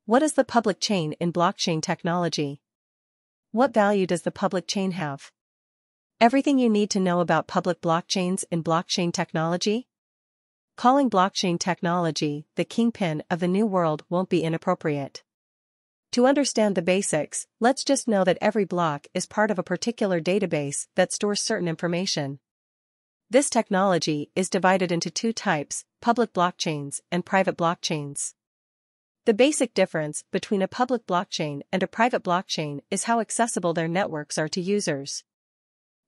What is the public chain in blockchain technology? What value does the public chain have? Everything you need to know about public blockchains in blockchain technology? Calling blockchain technology the kingpin of the new world won't be inappropriate. To understand the basics, let's just know that every block is part of a particular database that stores certain information. This technology is divided into two types, public blockchains and private blockchains. The basic difference between a public blockchain and a private blockchain is how accessible their networks are to users.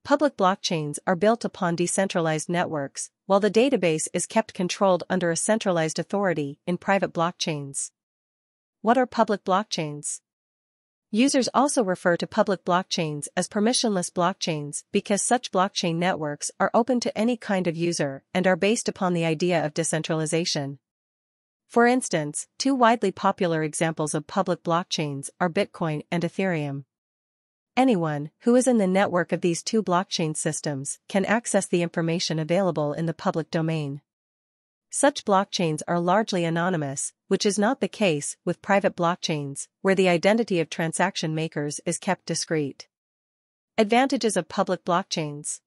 Public blockchains are built upon decentralized networks, while the database is kept controlled under a centralized authority in private blockchains. What are public blockchains? Users also refer to public blockchains as permissionless blockchains because such blockchain networks are open to any kind of user and are based upon the idea of decentralization. For instance, two widely popular examples of public blockchains are Bitcoin and Ethereum. Anyone who is in the network of these two blockchain systems can access the information available in the public domain. Such blockchains are largely anonymous, which is not the case with private blockchains, where the identity of transaction makers is kept discreet. Advantages of public blockchains.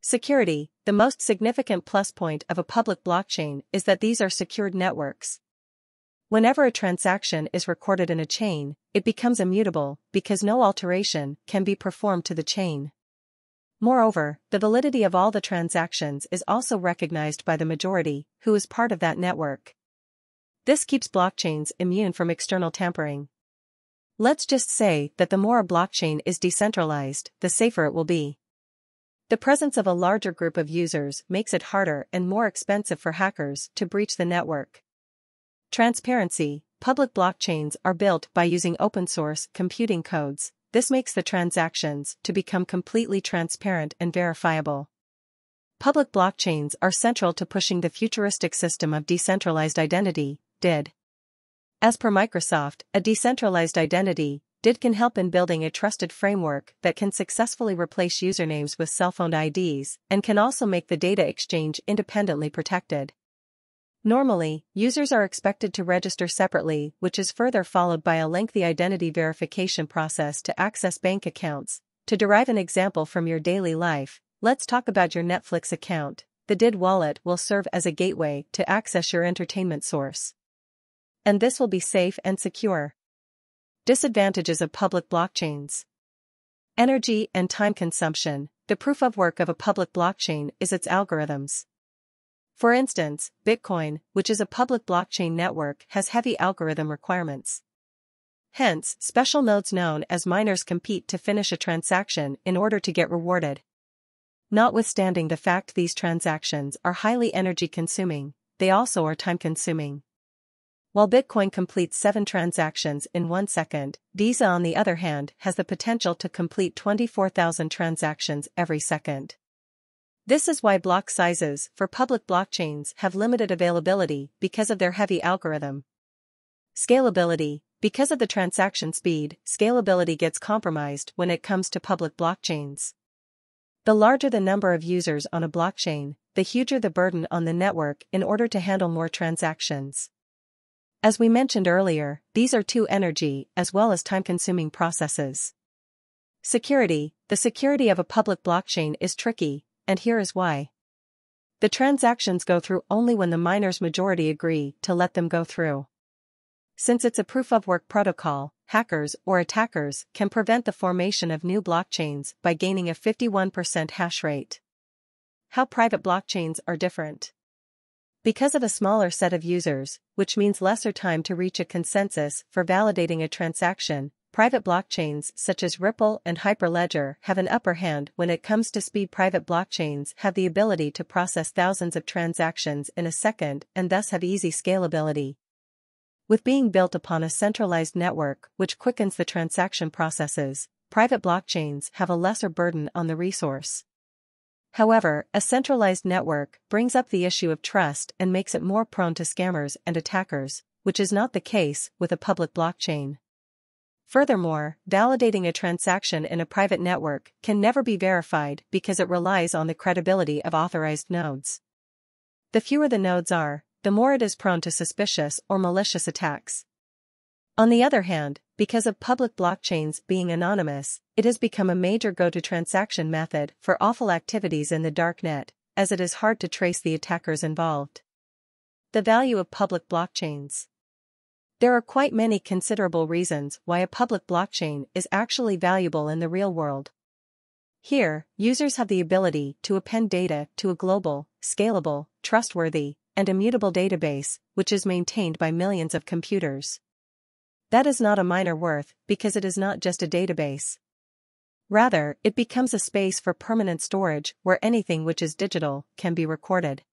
Security. The most significant plus point of a public blockchain is that these are secured networks. Whenever a transaction is recorded in a chain, it becomes immutable because no alteration can be performed to the chain. Moreover, the validity of all the transactions is also recognized by the majority, who is part of that network. This keeps blockchains immune from external tampering. Let's just say that the more a blockchain is decentralized, the safer it will be. The presence of a larger group of users makes it harder and more expensive for hackers to breach the network. Transparency. Public blockchains are built by using open-source computing codes. This makes the transactions to become completely transparent and verifiable. Public blockchains are central to pushing the futuristic system of decentralized identity, DID. As per Microsoft, a decentralized identity, DID can help in building a trusted framework that can successfully replace usernames with cell phone IDs and can also make the data exchange independently protected. Normally, users are expected to register separately, which is further followed by a lengthy identity verification process to access bank accounts. To derive an example from your daily life, let's talk about your Netflix account. The DID wallet will serve as a gateway to access your entertainment source. And this will be safe and secure. Disadvantages of public blockchains. Energy and time consumption. The proof of work of a public blockchain is its algorithms. For instance, Bitcoin, which is a public blockchain network, has heavy algorithm requirements. Hence, special nodes known as miners compete to finish a transaction in order to get rewarded. Notwithstanding the fact these transactions are highly energy-consuming, they also are time-consuming. While Bitcoin completes 7 transactions in 1 second, Visa on the other hand has the potential to complete 24,000 transactions every second. This is why block sizes for public blockchains have limited availability because of their heavy algorithm. Scalability. Because of the transaction speed, scalability gets compromised when it comes to public blockchains. The larger the number of users on a blockchain, the huger the burden on the network in order to handle more transactions. As we mentioned earlier, these are two energy as well as time-consuming processes. Security. The security of a public blockchain is tricky, and here is why. The transactions go through only when the miners' majority agree to let them go through. Since it's a proof-of-work protocol, hackers or attackers can prevent the formation of new blockchains by gaining a 51% hash rate. How private blockchains are different. Because of a smaller set of users, which means lesser time to reach a consensus for validating a transaction, private blockchains such as Ripple and Hyperledger have an upper hand when it comes to speed. Private blockchains have the ability to process thousands of transactions in a second and thus have easy scalability. With being built upon a centralized network which quickens the transaction processes, private blockchains have a lesser burden on the resource. However, a centralized network brings up the issue of trust and makes it more prone to scammers and attackers, which is not the case with a public blockchain. Furthermore, validating a transaction in a private network can never be verified because it relies on the credibility of authorized nodes. The fewer the nodes are, the more it is prone to suspicious or malicious attacks. On the other hand, because of public blockchains being anonymous, it has become a major go-to transaction method for awful activities in the darknet, as it is hard to trace the attackers involved. The value of public blockchains. There are quite many considerable reasons why a public blockchain is actually valuable in the real world. Here, users have the ability to append data to a global, scalable, trustworthy, and immutable database, which is maintained by millions of computers. That is not a minor worth, because it is not just a database. Rather, it becomes a space for permanent storage where anything which is digital can be recorded.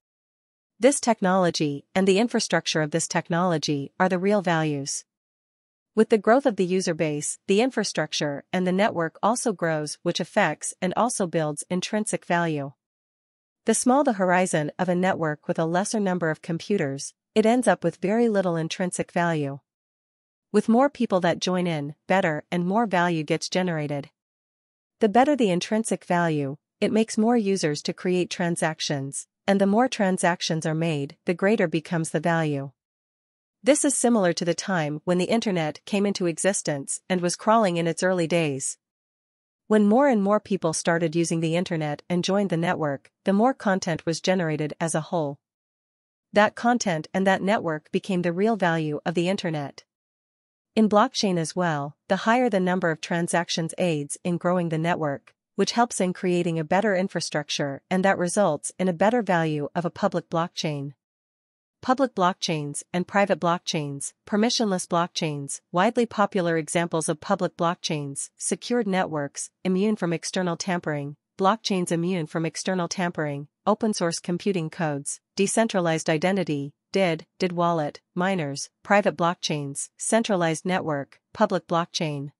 This technology and the infrastructure of this technology are the real values. With the growth of the user base, the infrastructure and the network also grows, which affects and also builds intrinsic value. The smaller the horizon of a network with a lesser number of computers, it ends up with very little intrinsic value. With more people that join in, better and more value gets generated. The better the intrinsic value, it makes more users to create transactions, and the more transactions are made, the greater becomes the value. This is similar to the time when the internet came into existence and was crawling in its early days. When more and more people started using the internet and joined the network, the more content was generated as a whole. That content and that network became the real value of the internet. In blockchain as well, the higher the number of transactions aids in growing the network, which helps in creating a better infrastructure, and that results in a better value of a public blockchain. Public blockchains and private blockchains, permissionless blockchains, widely popular examples of public blockchains, secured networks, immune from external tampering, blockchains immune from external tampering, open-source computing codes, decentralized identity, DID wallet, miners, private blockchains, centralized network, public blockchain.